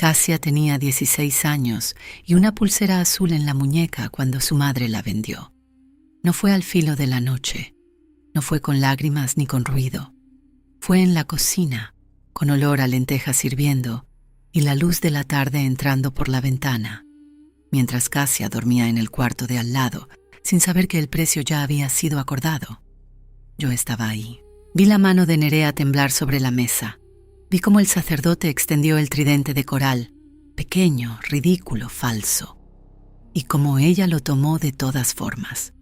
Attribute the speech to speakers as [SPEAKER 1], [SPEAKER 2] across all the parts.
[SPEAKER 1] Cassia tenía 16 años y una pulsera azul en la muñeca cuando su madre la vendió. No fue al filo de la noche, no fue con lágrimas ni con ruido. Fue en la cocina, con olor a lentejas hirviendo y la luz de la tarde entrando por la ventana, mientras Cassia dormía en el cuarto de al lado, sin saber que el precio ya había sido acordado. Yo estaba ahí. Vi la mano de Nerea temblar sobre la mesa. Vi cómo el sacerdote extendió el tridente de coral, pequeño, ridículo, falso, y cómo ella lo tomó de todas formas.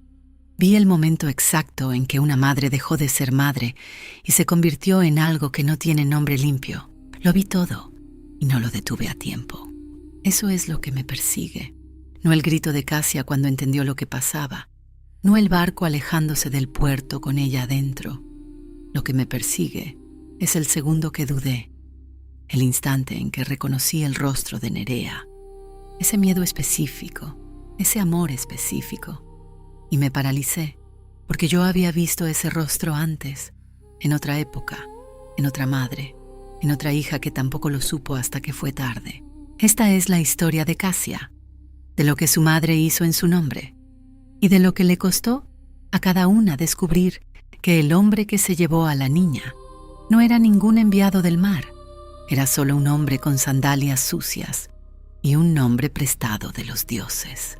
[SPEAKER 1] Vi el momento exacto en que una madre dejó de ser madre y se convirtió en algo que no tiene nombre limpio. Lo vi todo y no lo detuve a tiempo. Eso es lo que me persigue. No el grito de Cassia cuando entendió lo que pasaba, no el barco alejándose del puerto con ella adentro. Lo que me persigue es el segundo que dudé, el instante en que reconocí el rostro de Nerea, ese miedo específico, ese amor específico, y me paralicé, porque yo había visto ese rostro antes, en otra época, en otra madre, en otra hija que tampoco lo supo hasta que fue tarde. Esta es la historia de Cassia, de lo que su madre hizo en su nombre, y de lo que le costó a cada una descubrir que el hombre que se llevó a la niña no era ningún enviado del mar, era solo un hombre con sandalias sucias y un nombre prestado de los dioses.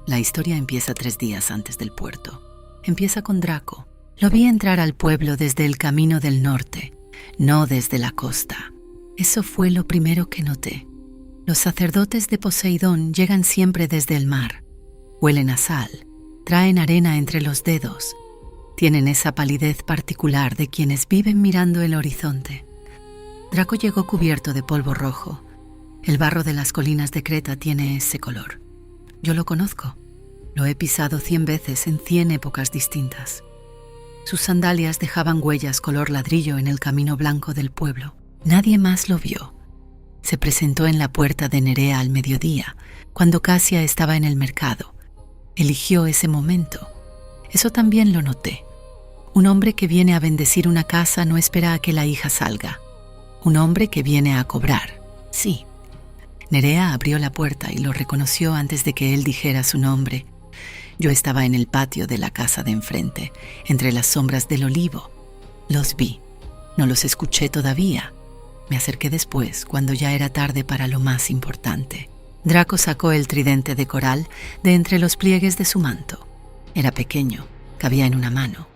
[SPEAKER 1] La historia empieza 3 días antes del puerto. Empieza con Draco. Lo vi entrar al pueblo desde el camino del norte, no desde la costa. Eso fue lo primero que noté. Los sacerdotes de Poseidón llegan siempre desde el mar. Huelen a sal, traen arena entre los dedos. Tienen esa palidez particular de quienes viven mirando el horizonte. Draco llegó cubierto de polvo rojo. El barro de las colinas de Creta tiene ese color. Yo lo conozco. Lo he pisado 100 veces en 100 épocas distintas. Sus sandalias dejaban huellas color ladrillo en el camino blanco del pueblo. Nadie más lo vio. Se presentó en la puerta de Nerea al mediodía, cuando Cassia estaba en el mercado. Eligió ese momento. Eso también lo noté. Un hombre que viene a bendecir una casa no espera a que la hija salga. Un hombre que viene a cobrar. Sí. Nerea abrió la puerta y lo reconoció antes de que él dijera su nombre. Yo estaba en el patio de la casa de enfrente, entre las sombras del olivo. Los vi. No los escuché todavía. Me acerqué después, cuando ya era tarde para lo más importante. Draco sacó el tridente de coral de entre los pliegues de su manto. Era pequeño, cabía en una mano.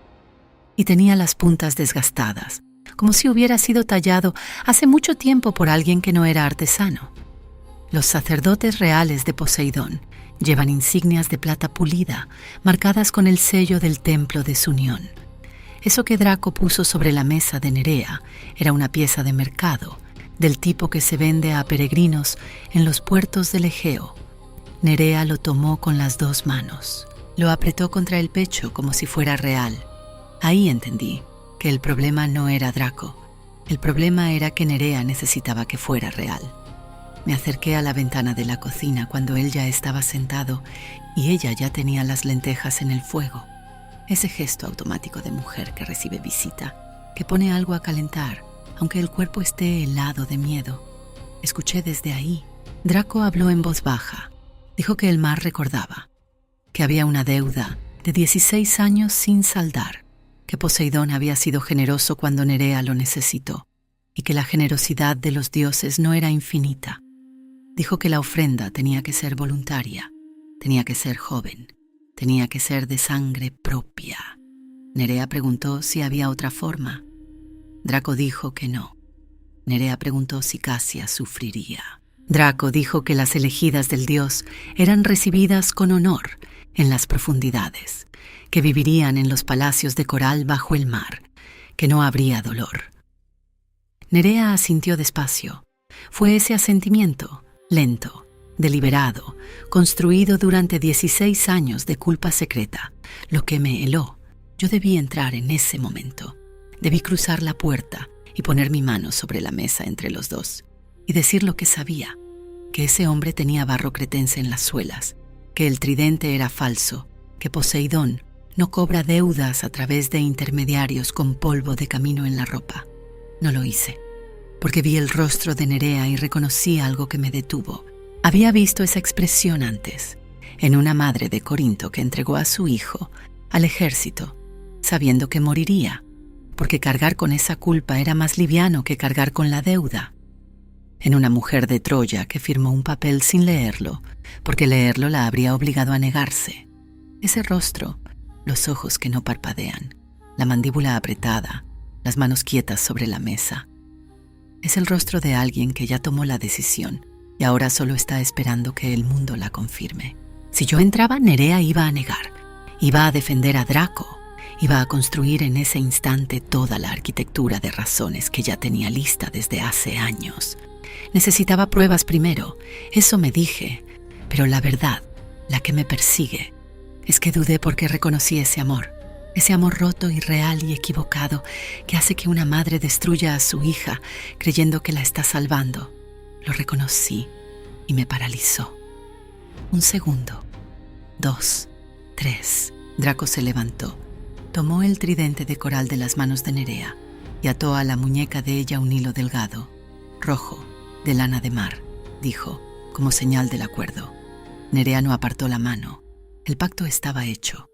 [SPEAKER 1] Y tenía las puntas desgastadas, como si hubiera sido tallado hace mucho tiempo por alguien que no era artesano. Los sacerdotes reales de Poseidón llevan insignias de plata pulida, marcadas con el sello del templo de su unión. Eso que Draco puso sobre la mesa de Nerea era una pieza de mercado, del tipo que se vende a peregrinos en los puertos del Egeo. Nerea lo tomó con las 2 manos. Lo apretó contra el pecho como si fuera real. Ahí entendí que el problema no era Draco. El problema era que Nerea necesitaba que fuera real. Me acerqué a la ventana de la cocina cuando él ya estaba sentado y ella ya tenía las lentejas en el fuego. Ese gesto automático de mujer que recibe visita, que pone algo a calentar, aunque el cuerpo esté helado de miedo. Escuché desde ahí. Draco habló en voz baja. Dijo que el mar recordaba, que había una deuda de 16 años sin saldar, que Poseidón había sido generoso cuando Nerea lo necesitó, y que la generosidad de los dioses no era infinita. Dijo que la ofrenda tenía que ser voluntaria, tenía que ser joven, tenía que ser de sangre propia. Nerea preguntó si había otra forma. Draco dijo que no. Nerea preguntó si Cassia sufriría. Draco dijo que las elegidas del dios eran recibidas con honor en las profundidades, que vivirían en los palacios de coral bajo el mar, que no habría dolor. Nerea asintió despacio. Fue ese asentimiento, lento, deliberado, construido durante 16 años de culpa secreta, lo que me heló. Yo debí entrar en ese momento. Debí cruzar la puerta y poner mi mano sobre la mesa entre los dos y decir lo que sabía, que ese hombre tenía barro cretense en las suelas, que el tridente era falso, que Poseidón no cobra deudas a través de intermediarios con polvo de camino en la ropa. No lo hice. porque vi el rostro de Nerea y reconocí algo que me detuvo. Había visto esa expresión antes, en una madre de Corinto que entregó a su hijo al ejército, sabiendo que moriría, porque cargar con esa culpa era más liviano que cargar con la deuda. En una mujer de Troya que firmó un papel sin leerlo, porque leerlo la habría obligado a negarse. Ese rostro, los ojos que no parpadean, la mandíbula apretada, las manos quietas sobre la mesa. Es el rostro de alguien que ya tomó la decisión y ahora solo está esperando que el mundo la confirme. Si yo entraba, Nerea iba a negar, iba a defender a Draco, iba a construir en ese instante toda la arquitectura de razones que ya tenía lista desde hace años. Necesitaba pruebas primero, eso me dije, pero la verdad, la que me persigue, es que dudé porque reconocí ese amor roto, irreal y equivocado que hace que una madre destruya a su hija creyendo que la está salvando. Lo reconocí y me paralizó. 1 segundo, 2, 3. Draco se levantó, tomó el tridente de coral de las manos de Nerea y ató a la muñeca de ella un hilo delgado, rojo, de lana de mar, dijo, como señal del acuerdo. Nerea no apartó la mano. El pacto estaba hecho.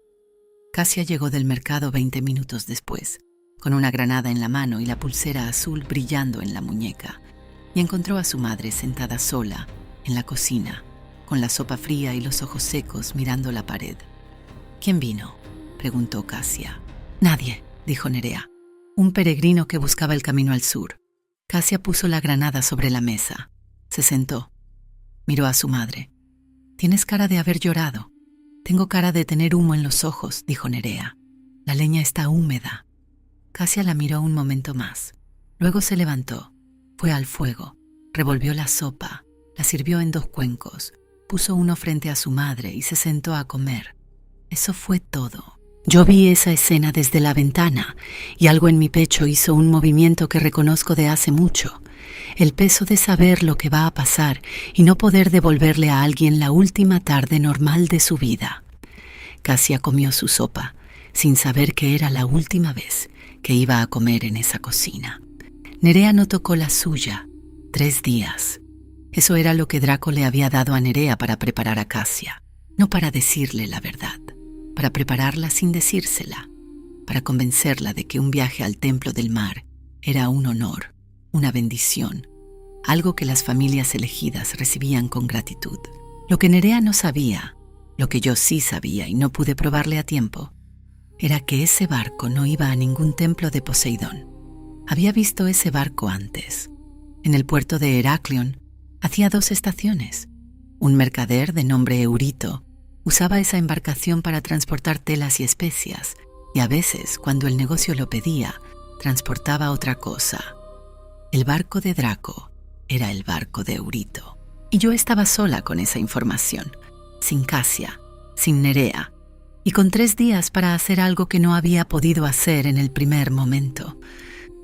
[SPEAKER 1] Cassia llegó del mercado 20 minutos después, con una granada en la mano y la pulsera azul brillando en la muñeca, y encontró a su madre sentada sola, en la cocina, con la sopa fría y los ojos secos mirando la pared. ¿Quién vino?, preguntó Cassia. Nadie, dijo Nerea. Un peregrino que buscaba el camino al sur. Cassia puso la granada sobre la mesa. Se sentó. Miró a su madre. Tienes cara de haber llorado. Tengo cara de tener humo en los ojos, dijo Nerea. La leña está húmeda. Cassia la miró un momento más. Luego se levantó. Fue al fuego. Revolvió la sopa. La sirvió en 2 cuencos. Puso uno frente a su madre y se sentó a comer. Eso fue todo. Yo vi esa escena desde la ventana y algo en mi pecho hizo un movimiento que reconozco de hace mucho. El peso de saber lo que va a pasar y no poder devolverle a alguien la última tarde normal de su vida. Cassia comió su sopa, sin saber que era la última vez que iba a comer en esa cocina. Nerea no tocó la suya. 3 días. Eso era lo que Draco le había dado a Nerea para preparar a Cassia, no para decirle la verdad. Para prepararla sin decírsela, para convencerla de que un viaje al templo del mar era un honor, una bendición, algo que las familias elegidas recibían con gratitud. Lo que Nerea no sabía, lo que yo sí sabía y no pude probarle a tiempo, era que ese barco no iba a ningún templo de Poseidón. Había visto ese barco antes. En el puerto de Heraclión hacía 2 estaciones. Un mercader de nombre Eurito usaba esa embarcación para transportar telas y especias, y a veces, cuando el negocio lo pedía, transportaba otra cosa. El barco de Draco era el barco de Eurito. Y yo estaba sola con esa información, sin Cassia, sin Nerea, y con 3 días para hacer algo que no había podido hacer en el primer momento.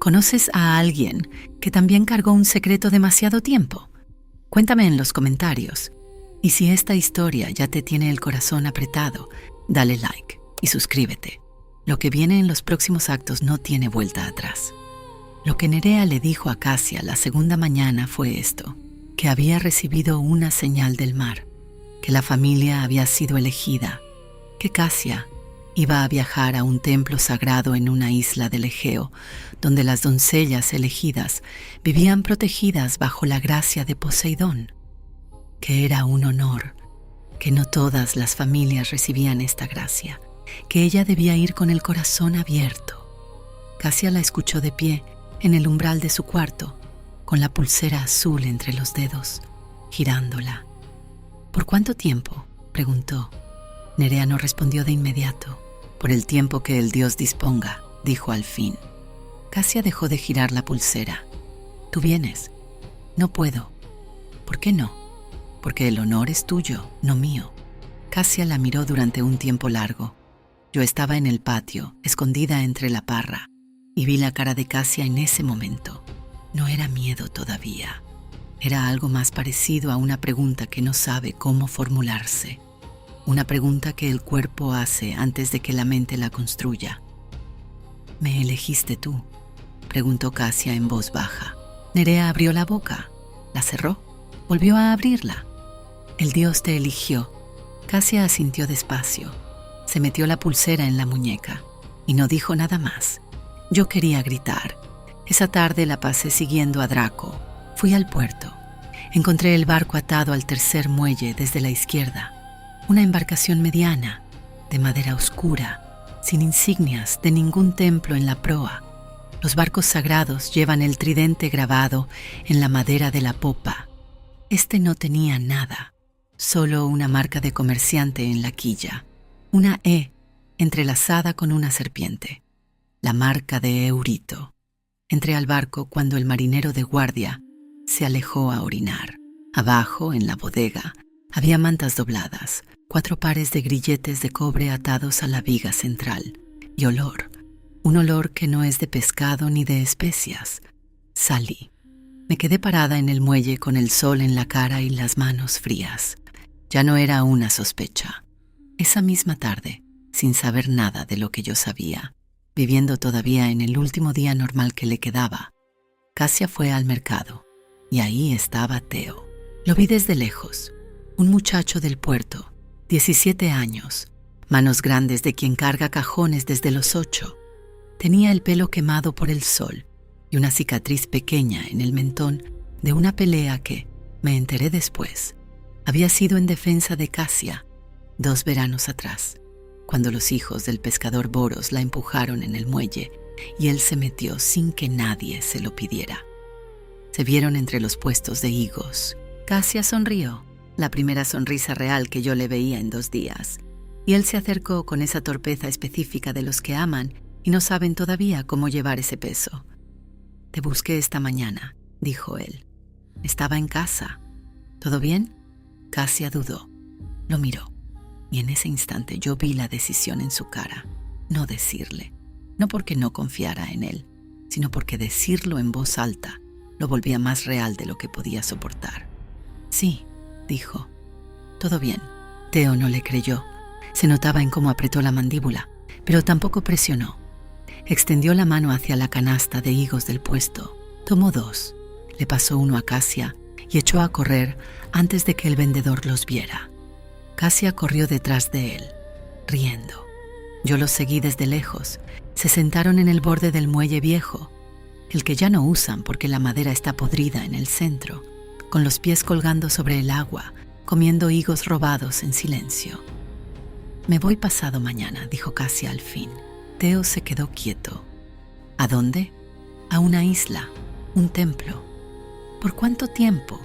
[SPEAKER 1] ¿Conoces a alguien que también cargó un secreto demasiado tiempo? Cuéntame en los comentarios. Y si esta historia ya te tiene el corazón apretado, dale like y suscríbete. Lo que viene en los próximos actos no tiene vuelta atrás. Lo que Nerea le dijo a Cassia la segunda mañana fue esto, que había recibido una señal del mar, que la familia había sido elegida, que Cassia iba a viajar a un templo sagrado en una isla del Egeo, donde las doncellas elegidas vivían protegidas bajo la gracia de Poseidón, que era un honor, que no todas las familias recibían esta gracia, que ella debía ir con el corazón abierto. Cassia la escuchó de pie en el umbral de su cuarto, con la pulsera azul entre los dedos, girándola. ¿Por cuánto tiempo?, preguntó. Nerea no respondió de inmediato. Por el tiempo que el dios disponga, dijo al fin. Cassia dejó de girar la pulsera. ¿Tú vienes? No puedo. ¿Por qué no? Porque el honor es tuyo, no mío. Cassia la miró durante un tiempo largo. Yo estaba en el patio, escondida entre la parra, y vi la cara de Cassia en ese momento. No era miedo todavía. Era algo más parecido a una pregunta que no sabe cómo formularse. Una pregunta que el cuerpo hace antes de que la mente la construya. ¿Me elegiste tú?, preguntó Cassia en voz baja. Nerea abrió la boca, la cerró, volvió a abrirla. El dios te eligió. Cassia asintió despacio. Se metió la pulsera en la muñeca y no dijo nada más. Yo quería gritar. Esa tarde la pasé siguiendo a Draco. Fui al puerto. Encontré el barco atado al tercer muelle desde la izquierda. Una embarcación mediana, de madera oscura, sin insignias de ningún templo en la proa. Los barcos sagrados llevan el tridente grabado en la madera de la popa. Este no tenía nada, solo una marca de comerciante en la quilla, una E entrelazada con una serpiente, la marca de Eurito. Entré al barco cuando el marinero de guardia se alejó a orinar. Abajo, en la bodega, había mantas dobladas, 4 pares de grilletes de cobre atados a la viga central, y olor. Un olor que no es de pescado ni de especias. Salí. Me quedé parada en el muelle con el sol en la cara y las manos frías. Ya no era una sospecha. Esa misma tarde, sin saber nada de lo que yo sabía, viviendo todavía en el último día normal que le quedaba, Cassia fue al mercado, y ahí estaba Theo. Lo vi desde lejos, un muchacho del puerto, 17 años, manos grandes de quien carga cajones desde los 8. Tenía el pelo quemado por el sol y una cicatriz pequeña en el mentón de una pelea que, me enteré después, había sido en defensa de Cassia 2 veranos atrás, cuando los hijos del pescador Boros la empujaron en el muelle y él se metió sin que nadie se lo pidiera. Se vieron entre los puestos de higos. Cassia sonrió, la primera sonrisa real que yo le veía en 2 días, y él se acercó con esa torpeza específica de los que aman y no saben todavía cómo llevar ese peso. «Te busqué esta mañana», dijo él. «Estaba en casa. ¿Todo bien?» Cassia dudó. Lo miró, y en ese instante yo vi la decisión en su cara. No decirle, no porque no confiara en él, sino porque decirlo en voz alta lo volvía más real de lo que podía soportar. «Sí», dijo. «Todo bien». Theo no le creyó. Se notaba en cómo apretó la mandíbula, pero tampoco presionó. Extendió la mano hacia la canasta de higos del puesto. Tomó 2, le pasó uno a Cassia y echó a correr antes de que el vendedor los viera. Cassia corrió detrás de él, riendo. Yo los seguí desde lejos. Se sentaron en el borde del muelle viejo, el que ya no usan porque la madera está podrida en el centro, con los pies colgando sobre el agua, comiendo higos robados en silencio. «Me voy pasado mañana», dijo Cassia al fin. Theo se quedó quieto. «¿A dónde?» «A una isla, un templo». «¿Por cuánto tiempo?»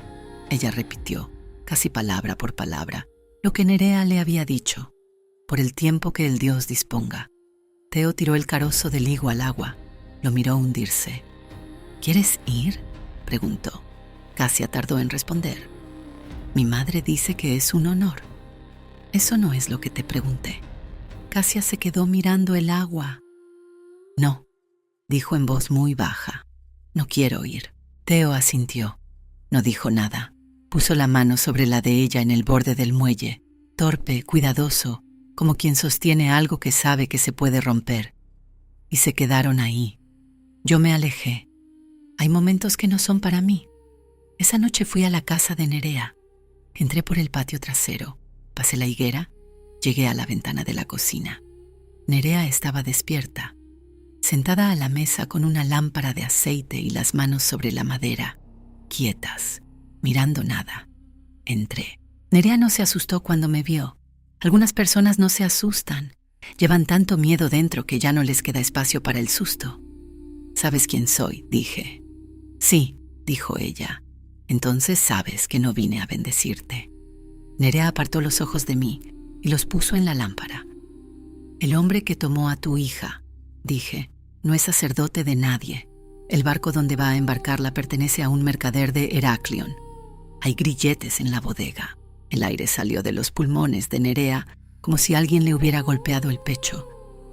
[SPEAKER 1] Ella repitió, casi palabra por palabra, lo que Nerea le había dicho. «Por el tiempo que el dios disponga». Theo tiró el carozo del higo al agua. Lo miró hundirse. «¿Quieres ir?», preguntó. Cassia tardó en responder. «Mi madre dice que es un honor». «Eso no es lo que te pregunté». Cassia se quedó mirando el agua. «No», dijo en voz muy baja. «No quiero ir». Theo asintió. No dijo nada. Puso la mano sobre la de ella en el borde del muelle, torpe, cuidadoso, como quien sostiene algo que sabe que se puede romper. Y se quedaron ahí. Yo me alejé. Hay momentos que no son para mí. Esa noche fui a la casa de Nerea. Entré por el patio trasero, pasé la higuera, llegué a la ventana de la cocina. Nerea estaba despierta, sentada a la mesa con una lámpara de aceite y las manos sobre la madera, quietas, mirando nada. Entré. Nerea no se asustó cuando me vio. Algunas personas no se asustan. Llevan tanto miedo dentro que ya no les queda espacio para el susto. «¿Sabes quién soy?», dije. «Sí», dijo ella. «Entonces sabes que no vine a bendecirte». Nerea apartó los ojos de mí y los puso en la lámpara. «El hombre que tomó a tu hija», dije, «no es sacerdote de nadie. El barco donde va a embarcarla pertenece a un mercader de Heraclión. Hay grilletes en la bodega». El aire salió de los pulmones de Nerea como si alguien le hubiera golpeado el pecho.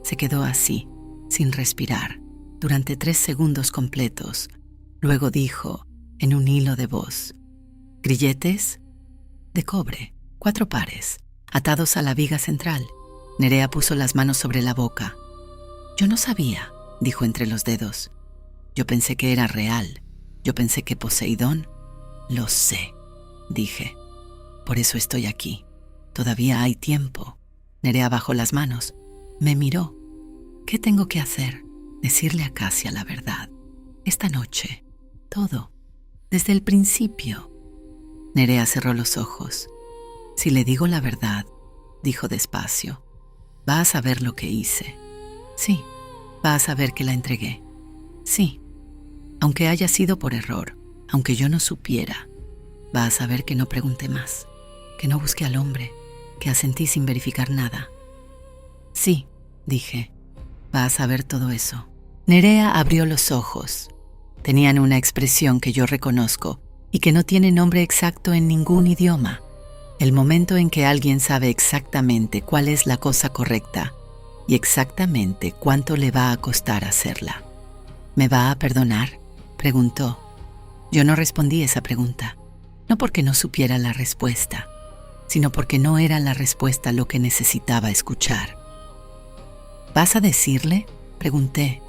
[SPEAKER 1] Se quedó así, sin respirar, durante 3 segundos completos. Luego dijo, en un hilo de voz, «¿Grilletes?» «De cobre, 4 pares, atados a la viga central». Nerea puso las manos sobre la boca. «Yo no sabía», dijo entre los dedos. «Yo pensé que era real». Yo pensé que Poseidón. Lo sé, dije. Por eso estoy aquí. Todavía hay tiempo. Nerea bajó las manos. Me miró. ¿Qué tengo que hacer? Decirle a Casia la verdad. Esta noche. Todo. Desde el principio. Nerea cerró los ojos. Si le digo la verdad, dijo despacio, va a saber lo que hice. Sí, va a saber que la entregué. Sí, aunque haya sido por error, aunque yo no supiera, va a saber que no pregunté más, que no busqué al hombre, que asentí sin verificar nada. Sí, dije, va a saber todo eso. Nerea abrió los ojos. Tenían una expresión que yo reconozco y que no tiene nombre exacto en ningún idioma. El momento en que alguien sabe exactamente cuál es la cosa correcta y exactamente cuánto le va a costar hacerla. ¿Me va a perdonar?, preguntó. Yo no respondí esa pregunta, no porque no supiera la respuesta, sino porque no era la respuesta lo que necesitaba escuchar. ¿Vas a decirle?, pregunté.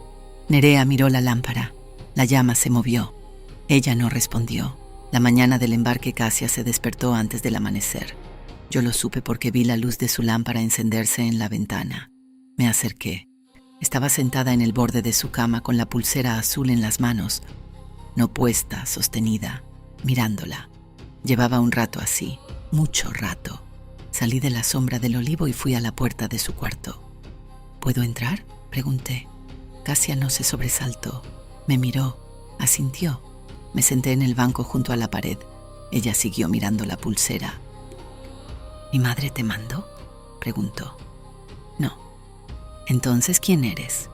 [SPEAKER 1] Nerea miró la lámpara. La llama se movió. Ella no respondió. La mañana del embarque Casia se despertó antes del amanecer. Yo lo supe porque vi la luz de su lámpara encenderse en la ventana. Me acerqué. Estaba sentada en el borde de su cama con la pulsera azul en las manos, no puesta, sostenida, mirándola. Llevaba un rato así, mucho rato. Salí de la sombra del olivo y fui a la puerta de su cuarto. ¿Puedo entrar?, pregunté. Casia no se sobresaltó. Me miró, asintió. Me senté en el banco junto a la pared. Ella siguió mirando la pulsera. ¿Mi madre te mandó?, preguntó. No. Entonces, ¿quién eres?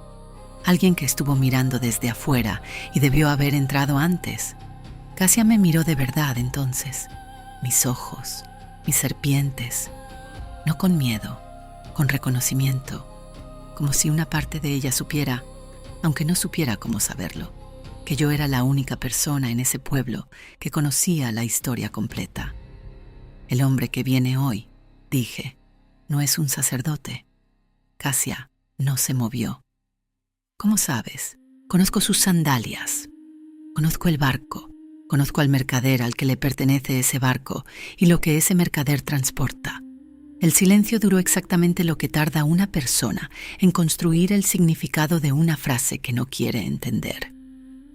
[SPEAKER 1] Alguien que estuvo mirando desde afuera y debió haber entrado antes. Casia me miró de verdad entonces. Mis ojos, mis serpientes. No con miedo, con reconocimiento. Como si una parte de ella supiera, aunque no supiera cómo saberlo, que yo era la única persona en ese pueblo que conocía la historia completa. El hombre que viene hoy, dije, no es un sacerdote. Casia no se movió. ¿Cómo sabes? Conozco sus sandalias. Conozco el barco. Conozco al mercader al que le pertenece ese barco y lo que ese mercader transporta. El silencio duró exactamente lo que tarda una persona en construir el significado de una frase que no quiere entender.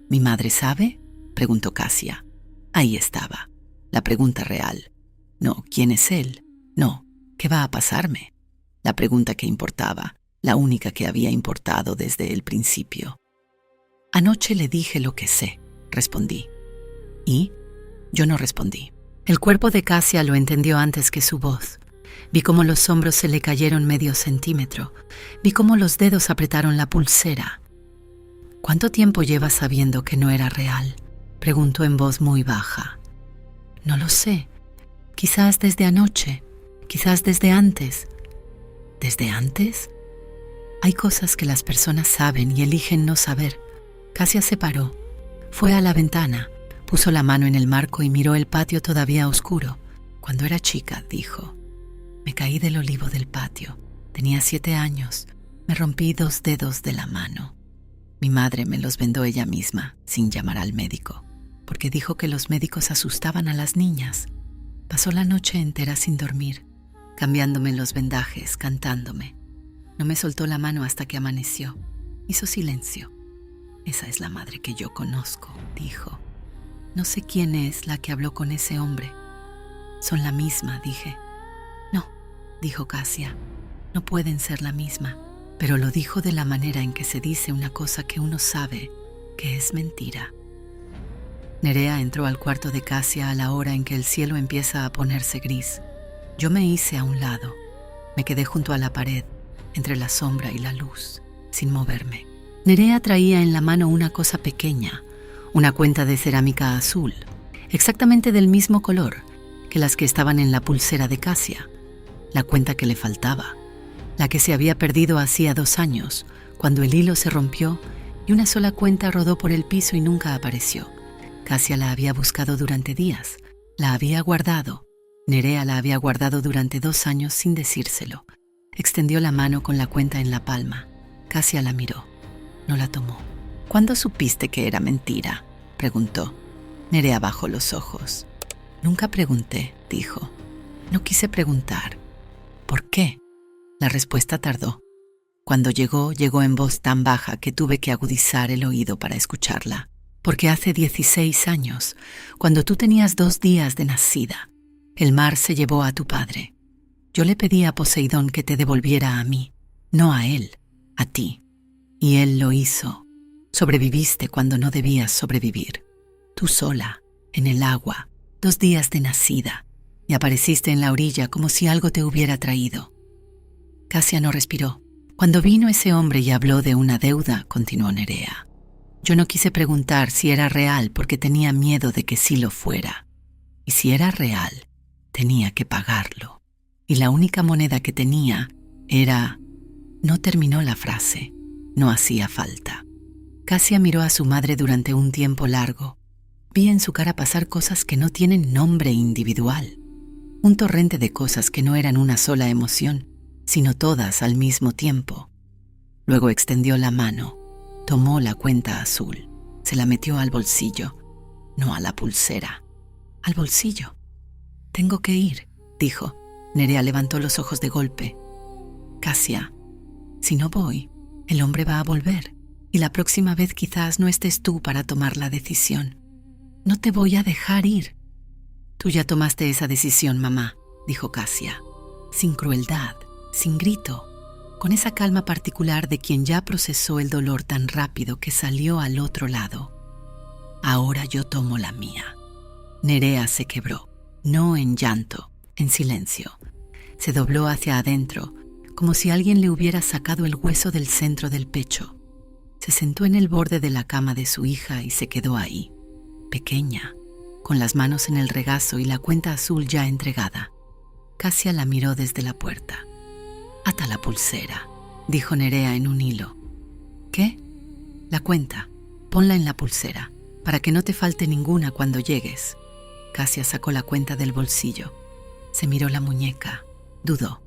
[SPEAKER 1] ¿Mi madre sabe?, preguntó Casia. Ahí estaba, la pregunta real. No, ¿quién es él? No, ¿qué va a pasarme? La pregunta que importaba, la única que había importado desde el principio. Anoche le dije lo que sé, respondí. ¿Y? Yo no respondí. El cuerpo de Casia lo entendió antes que su voz. Vi cómo los hombros se le cayeron medio centímetro. Vi cómo los dedos apretaron la pulsera. ¿Cuánto tiempo llevas sabiendo que no era real?, preguntó en voz muy baja. No lo sé. Quizás desde anoche. Quizás desde antes. ¿Desde antes? Hay cosas que las personas saben y eligen no saber. Casia se paró. Fue a la ventana. Puso la mano en el marco y miró el patio todavía oscuro. Cuando era chica, dijo. Me caí del olivo del patio. Tenía 7 años. Me rompí 2 dedos de la mano. Mi madre me los vendó ella misma, sin llamar al médico, porque dijo que los médicos asustaban a las niñas. Pasó la noche entera sin dormir, cambiándome los vendajes, cantándome. No me soltó la mano hasta que amaneció. Hizo silencio. Esa es la madre que yo conozco, dijo. No sé quién es la que habló con ese hombre. Son la misma, dije. No, dijo Casia, no pueden ser la misma. Pero lo dijo de la manera en que se dice una cosa que uno sabe que es mentira. Nerea entró al cuarto de Casia a la hora en que el cielo empieza a ponerse gris. Yo me hice a un lado. Me quedé junto a la pared, entre la sombra y la luz, sin moverme. Nerea traía en la mano una cosa pequeña, una cuenta de cerámica azul, exactamente del mismo color que las que estaban en la pulsera de Casia, la cuenta que le faltaba. La que se había perdido hacía 2 años, cuando el hilo se rompió y una sola cuenta rodó por el piso y nunca apareció. Casia la había buscado durante días, la había guardado. Nerea la había guardado durante 2 años sin decírselo. Extendió la mano con la cuenta en la palma. Casia la miró. No la tomó. ¿Cuándo supiste que era mentira?, preguntó. Nerea bajó los ojos. Nunca pregunté, dijo. No quise preguntar. ¿Por qué? La respuesta tardó. Cuando llegó en voz tan baja que tuve que agudizar el oído para escucharla. Porque hace 16 años, cuando tú tenías 2 días de nacida, el mar se llevó a tu padre. Yo le pedí a Poseidón que te devolviera a mí, no a él, a ti. Y él lo hizo. Sobreviviste cuando no debías sobrevivir. Tú sola, en el agua, 2 días de nacida, y apareciste en la orilla como si algo te hubiera traído. Casia no respiró. Cuando vino ese hombre y habló de una deuda, continuó Nerea. Yo no quise preguntar si era real porque tenía miedo de que sí lo fuera. Y si era real, tenía que pagarlo. Y la única moneda que tenía era... No terminó la frase. No hacía falta. Casia miró a su madre durante un tiempo largo. Vi en su cara pasar cosas que no tienen nombre individual. Un torrente de cosas que no eran una sola emoción, sino todas al mismo tiempo. Luego extendió la mano, tomó la cuenta azul, se la metió al bolsillo, no a la pulsera, al bolsillo. Tengo que ir, dijo. Nerea levantó los ojos de golpe. Casia, si no voy, el hombre va a volver, y la próxima vez quizás no estés tú para tomar la decisión. No te voy a dejar ir. Tú ya tomaste esa decisión, mamá, dijo Casia, sin crueldad, sin grito, con esa calma particular de quien ya procesó el dolor tan rápido que salió al otro lado. Ahora yo tomo la mía. Nerea se quebró, no en llanto, en silencio. Se dobló hacia adentro, como si alguien le hubiera sacado el hueso del centro del pecho. Se sentó en el borde de la cama de su hija y se quedó ahí, pequeña, con las manos en el regazo y la cuenta azul ya entregada. Casia la miró desde la puerta. «Ata la pulsera», dijo Nerea en un hilo. «¿Qué?» «La cuenta. Ponla en la pulsera, para que no te falte ninguna cuando llegues». Casia sacó la cuenta del bolsillo. Se miró la muñeca. Dudó.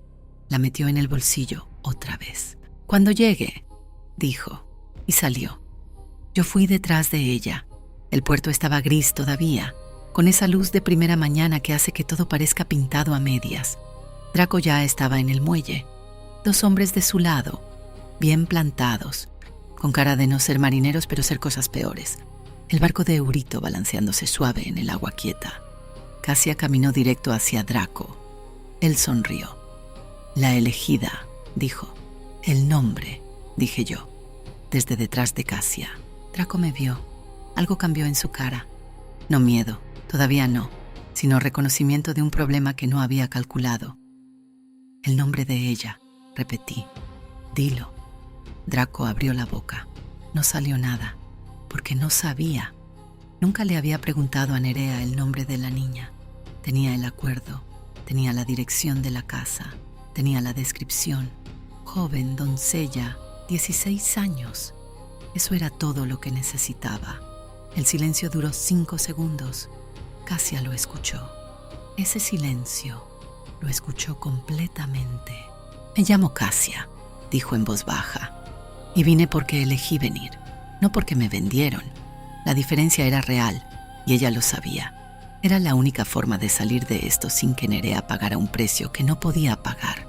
[SPEAKER 1] La metió en el bolsillo otra vez. «Cuando llegue», dijo, y salió. Yo fui detrás de ella. El puerto estaba gris todavía, con esa luz de primera mañana que hace que todo parezca pintado a medias. Draco ya estaba en el muelle. 2 hombres de su lado, bien plantados, con cara de no ser marineros pero ser cosas peores. El barco de Eurito balanceándose suave en el agua quieta. Casia caminó directo hacia Draco. Él sonrió. «La elegida», dijo. «El nombre», dije yo, desde detrás de Casia. Draco me vio. Algo cambió en su cara. No miedo, todavía no, sino reconocimiento de un problema que no había calculado. «El nombre de ella», repetí. «Dilo». Draco abrió la boca. No salió nada, porque no sabía. Nunca le había preguntado a Nerea el nombre de la niña. Tenía el acuerdo, tenía la dirección de la casa, tenía la descripción. Joven, doncella, 16 años. Eso era todo lo que necesitaba. El silencio duró 5 segundos. Casia lo escuchó. Ese silencio lo escuchó completamente. «Me llamo Casia», dijo en voz baja, «y vine porque elegí venir, no porque me vendieron. La diferencia era real, y ella lo sabía. Era la única forma de salir de esto sin que Nerea pagara un precio que no podía pagar.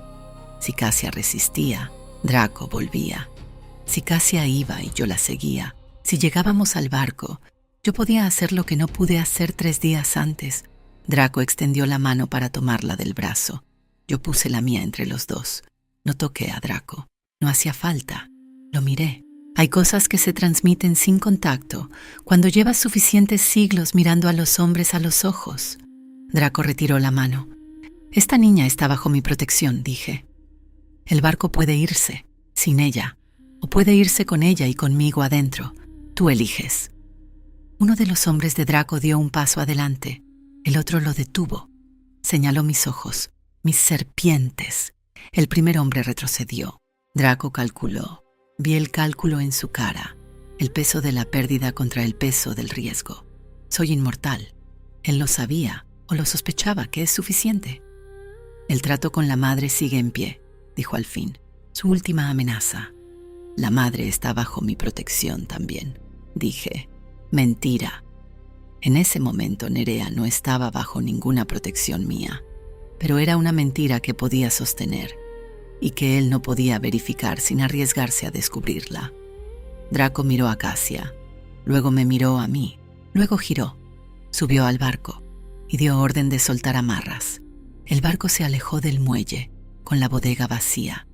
[SPEAKER 1] Si Casia resistía, Draco volvía. Si Casia iba y yo la seguía, si llegábamos al barco, yo podía hacer lo que no pude hacer 3 días antes». Draco extendió la mano para tomarla del brazo. Yo puse la mía entre los dos. No toqué a Draco. No hacía falta. Lo miré. Hay cosas que se transmiten sin contacto cuando llevas suficientes siglos mirando a los hombres a los ojos. Draco retiró la mano. «Esta niña está bajo mi protección», dije. «El barco puede irse, sin ella, o puede irse con ella y conmigo adentro. Tú eliges». Uno de los hombres de Draco dio un paso adelante. El otro lo detuvo. Señaló mis ojos, mis serpientes. El primer hombre retrocedió. Draco calculó. Vi el cálculo en su cara. El peso de la pérdida contra el peso del riesgo. Soy inmortal. Él lo sabía, o lo sospechaba, que es suficiente. «El trato con la madre sigue en pie», dijo al fin. «Su última amenaza». «La madre está bajo mi protección también», dije. «Mentira», En ese momento Nerea no estaba bajo ninguna protección mía, pero era una mentira que podía sostener y que él no podía verificar sin arriesgarse a descubrirla. Draco miró a Cassia, luego me miró a mí, luego giró, subió al barco y dio orden de soltar amarras. El barco se alejó del muelle, con la bodega vacía.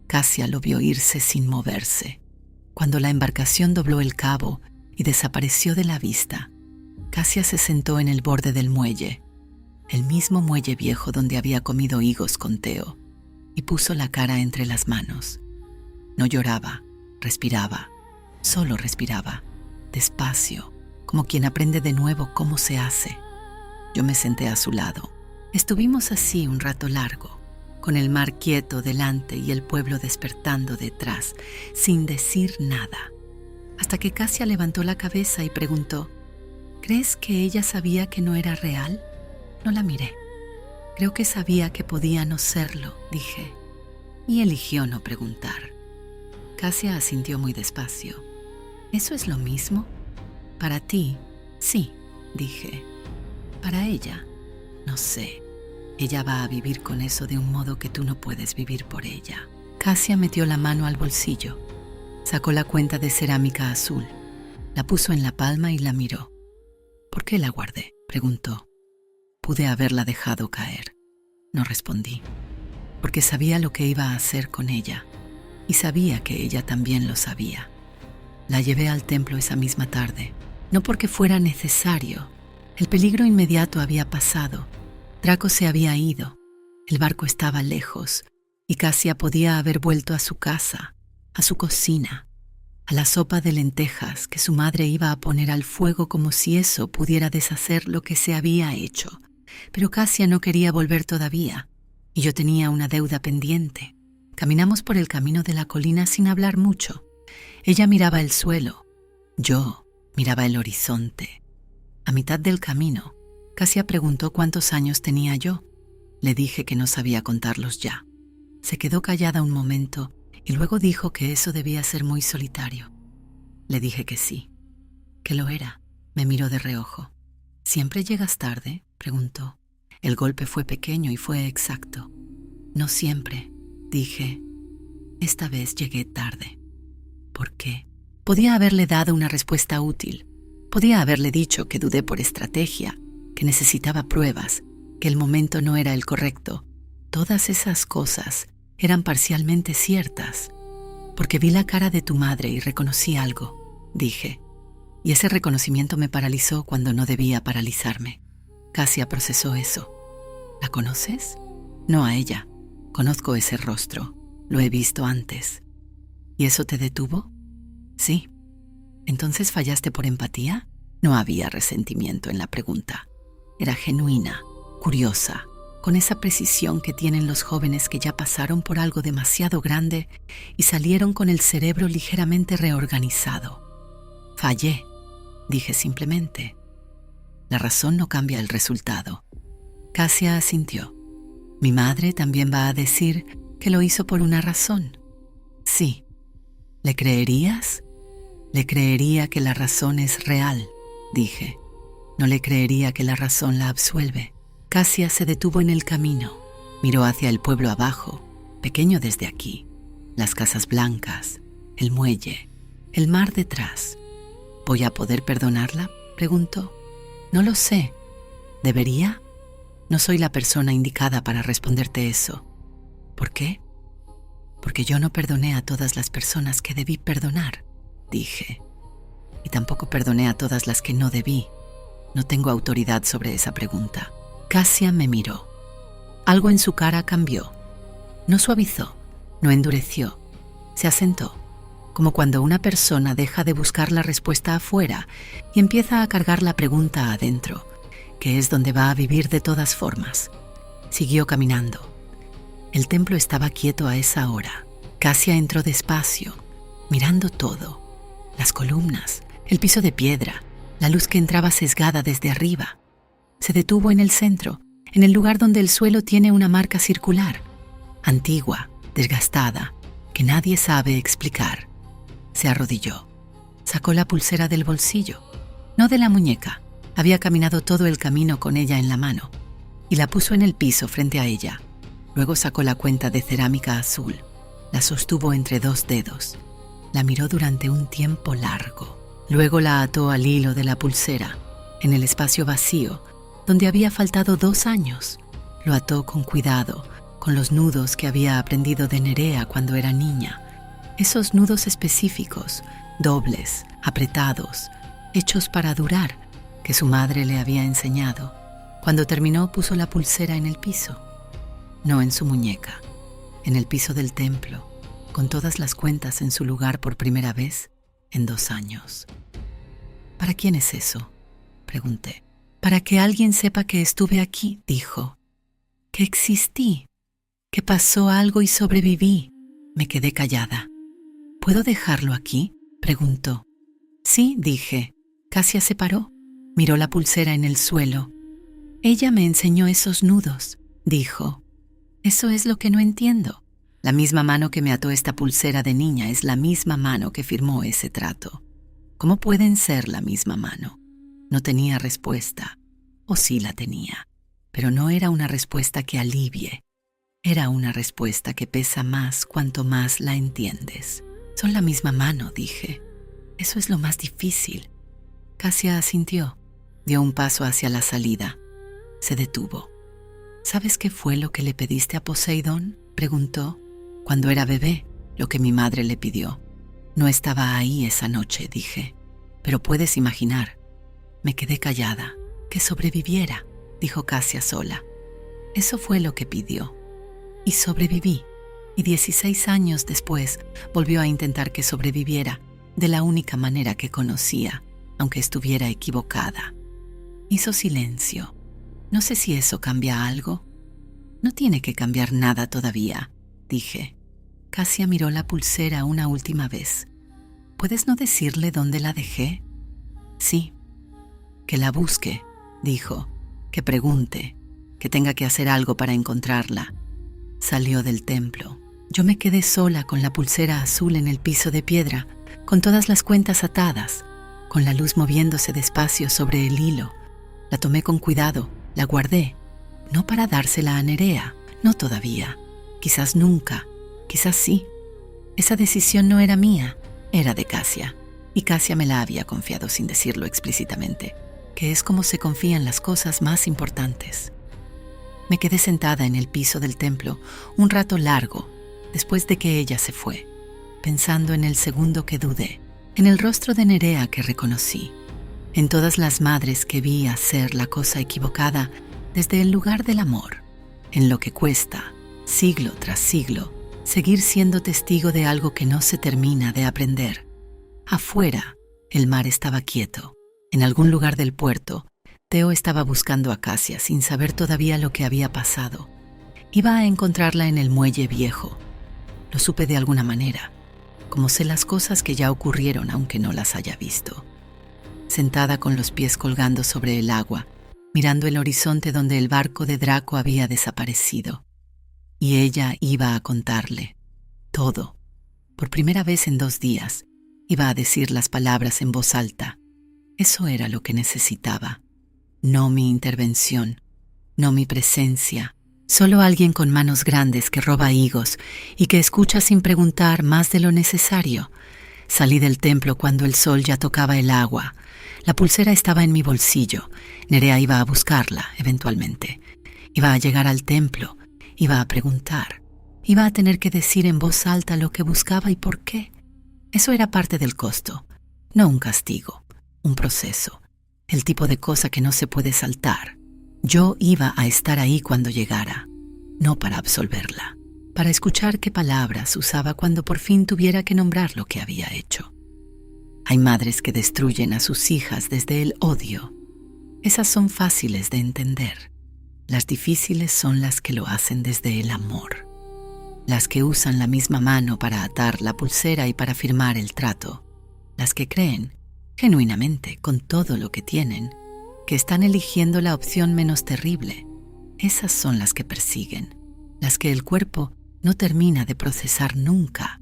[SPEAKER 1] Cassia lo vio irse sin moverse. Cuando la embarcación dobló el cabo y desapareció de la vista, Cassia se sentó en el borde del muelle, el mismo muelle viejo donde había comido higos con Theo, y puso la cara entre las manos. No lloraba, respiraba, solo respiraba, despacio, como quien aprende de nuevo cómo se hace. Yo me senté a su lado. Estuvimos así un rato largo, con el mar quieto delante y el pueblo despertando detrás, sin decir nada, hasta que Cassia levantó la cabeza y preguntó: ¿Crees que ella sabía que no era real? No la miré. Creo que sabía que podía no serlo, dije, y eligió no preguntar. Cassia asintió muy despacio. ¿Eso es lo mismo? Para ti, sí, dije. Para ella, no sé. Ella va a vivir con eso de un modo que tú no puedes vivir por ella. Cassia metió la mano al bolsillo. Sacó la cuenta de cerámica azul. La puso en la palma y la miró. ¿Por qué la guardé?, preguntó. Pude haberla dejado caer. No respondí, porque sabía lo que iba a hacer con ella, y sabía que ella también lo sabía. La llevé al templo esa misma tarde, no porque fuera necesario. El peligro inmediato había pasado. Draco se había ido, el barco estaba lejos, y Cassia podía haber vuelto a su casa, a su cocina, a la sopa de lentejas que su madre iba a poner al fuego como si eso pudiera deshacer lo que se había hecho. Pero Cassia no quería volver todavía, y yo tenía una deuda pendiente. Caminamos por el camino de la colina sin hablar mucho. Ella miraba el suelo, yo miraba el horizonte. A mitad del camino, Cassia preguntó cuántos años tenía yo. Le dije que no sabía contarlos ya. Se quedó callada un momento y luego dijo que eso debía ser muy solitario. Le dije que sí, que lo era. Me miró de reojo. ¿Siempre llegas tarde?, preguntó. El golpe fue pequeño y fue exacto. No siempre, dije. Esta vez llegué tarde. ¿Por qué? Podía haberle dado una respuesta útil. Podía haberle dicho que dudé por estrategia, que necesitaba pruebas, que el momento no era el correcto. Todas esas cosas eran parcialmente ciertas. Porque vi la cara de tu madre y reconocí algo, dije. Y ese reconocimiento me paralizó cuando no debía paralizarme. Cassia procesó eso. ¿La conoces? No a ella. Conozco ese rostro. Lo he visto antes. ¿Y eso te detuvo? Sí. ¿Entonces fallaste por empatía? No había resentimiento en la pregunta. Era genuina, curiosa, con esa precisión que tienen los jóvenes que ya pasaron por algo demasiado grande y salieron con el cerebro ligeramente reorganizado. Fallé, dije simplemente. La razón no cambia el resultado. Cassia asintió. Mi madre también va a decir que lo hizo por una razón. Sí. ¿Le creerías? Le creería que la razón es real, dije. No le creería que la razón la absuelve. Cassia se detuvo en el camino. Miró hacia el pueblo abajo, pequeño desde aquí. Las casas blancas, el muelle, el mar detrás. ¿Voy a poder perdonarla?, preguntó. No lo sé. ¿Debería? No soy la persona indicada para responderte eso. ¿Por qué? Porque yo no perdoné a todas las personas que debí perdonar, dije. Y tampoco perdoné a todas las que no debí. No tengo autoridad sobre esa pregunta. Cassia me miró. Algo en su cara cambió. No suavizó, no endureció. Se asentó, como cuando una persona deja de buscar la respuesta afuera y empieza a cargar la pregunta adentro, que es donde va a vivir de todas formas. Siguió caminando. El templo estaba quieto a esa hora. Cassia entró despacio, mirando todo. Las columnas, el piso de piedra, la luz que entraba sesgada desde arriba. Se detuvo en el centro, en el lugar donde el suelo tiene una marca circular, antigua, desgastada, que nadie sabe explicar. Se arrodilló. Sacó la pulsera del bolsillo, no de la muñeca, Había caminado todo el camino con ella en la mano y la puso en el piso frente a ella. Luego sacó la cuenta de cerámica azul, la sostuvo entre 2 dedos, la miró durante un tiempo largo. Luego la ató al hilo de la pulsera, en el espacio vacío, donde había faltado 2 años. Lo ató con cuidado, con los nudos que había aprendido de Nerea cuando era niña. Esos nudos específicos, dobles, apretados, hechos para durar, que su madre le había enseñado. Cuando terminó, puso la pulsera en el piso. No en su muñeca, en el piso del templo, con todas las cuentas en su lugar por primera vez en 2 años. ¿Para quién es eso?, pregunté. Para que alguien sepa que estuve aquí, dijo. Que existí, que pasó algo y sobreviví. Me quedé callada. ¿Puedo dejarlo aquí?, preguntó. Sí, dije. Cassia se paró, miró la pulsera en el suelo. Ella me enseñó esos nudos, dijo. Eso es lo que no entiendo. La misma mano que me ató esta pulsera de niña es la misma mano que firmó ese trato. ¿Cómo pueden ser la misma mano? No tenía respuesta, o sí la tenía, pero no era una respuesta que alivie. Era una respuesta que pesa más cuanto más la entiendes. Son la misma mano, dije. Eso es lo más difícil. Cassia asintió, dio un paso hacia la salida. Se detuvo. ¿Sabes qué fue lo que le pediste a Poseidón?, preguntó. Cuando era bebé, lo que mi madre le pidió. No estaba ahí esa noche, dije. Pero puedes imaginar. Me quedé callada. Que sobreviviera, dijo Cassia sola. Eso fue lo que pidió. Y sobreviví. Y 16 años después volvió a intentar que sobreviviera de la única manera que conocía, aunque estuviera equivocada. Hizo silencio. No sé si eso cambia algo. No tiene que cambiar nada todavía, dije. Cassia miró la pulsera una última vez. ¿Puedes no decirle dónde la dejé? Sí. Que la busque, dijo. Que pregunte. Que tenga que hacer algo para encontrarla. Salió del templo. Yo me quedé sola con la pulsera azul en el piso de piedra, con todas las cuentas atadas, con la luz moviéndose despacio sobre el hilo. La tomé con cuidado, la guardé, no para dársela a Nerea, no todavía, quizás nunca, quizás sí. Esa decisión no era mía, era de Cassia, y Cassia me la había confiado sin decirlo explícitamente, que es como se confían las cosas más importantes. Me quedé sentada en el piso del templo un rato largo, después de que ella se fue, pensando en el segundo que dudé, en el rostro de Nerea que reconocí, en todas las madres que vi hacer la cosa equivocada desde el lugar del amor, en lo que cuesta, siglo tras siglo, seguir siendo testigo de algo que no se termina de aprender. Afuera, el mar estaba quieto. En algún lugar del puerto, Theo estaba buscando a Cassia sin saber todavía lo que había pasado. Iba a encontrarla en el muelle viejo. Lo supe de alguna manera, como sé las cosas que ya ocurrieron aunque no las haya visto. Sentada con los pies colgando sobre el agua, mirando el horizonte donde el barco de Draco había desaparecido. Y ella iba a contarle todo. Por primera vez en 2 días, iba a decir las palabras en voz alta. Eso era lo que necesitaba. No mi intervención, no mi presencia. Solo alguien con manos grandes que roba higos y que escucha sin preguntar más de lo necesario. Salí del templo cuando el sol ya tocaba el agua. La pulsera estaba en mi bolsillo. Nerea iba a buscarla, eventualmente. Iba a llegar al templo. Iba a preguntar. Iba a tener que decir en voz alta lo que buscaba y por qué. Eso era parte del costo, no un castigo, un proceso, el tipo de cosa que no se puede saltar. Yo iba a estar ahí cuando llegara, no para absolverla, para escuchar qué palabras usaba cuando por fin tuviera que nombrar lo que había hecho. Hay madres que destruyen a sus hijas desde el odio. Esas son fáciles de entender. Las difíciles son las que lo hacen desde el amor. Las que usan la misma mano para atar la pulsera y para firmar el trato. Las que creen, genuinamente, con todo lo que tienen, que están eligiendo la opción menos terrible. Esas son las que persiguen, las que el cuerpo no termina de procesar nunca.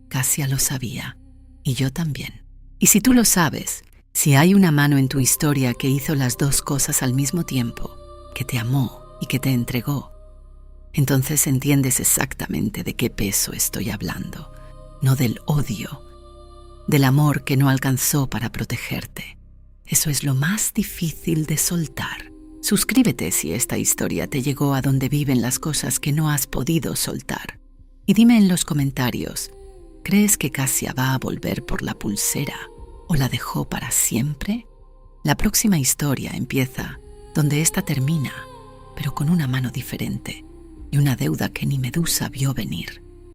[SPEAKER 1] Cassia lo sabía, y yo también. Y si tú lo sabes, Si hay una mano en tu historia que hizo las dos cosas al mismo tiempo, que te amó y que te entregó, entonces entiendes exactamente de qué peso estoy hablando, no del odio, del amor que no alcanzó para protegerte. Eso es lo más difícil de soltar. Suscríbete si esta historia te llegó a donde viven las cosas que no has podido soltar. Y dime en los comentarios, ¿crees que Cassia va a volver por la pulsera o la dejó para siempre? La próxima historia empieza donde esta termina, pero con una mano diferente y una deuda que ni Medusa vio venir.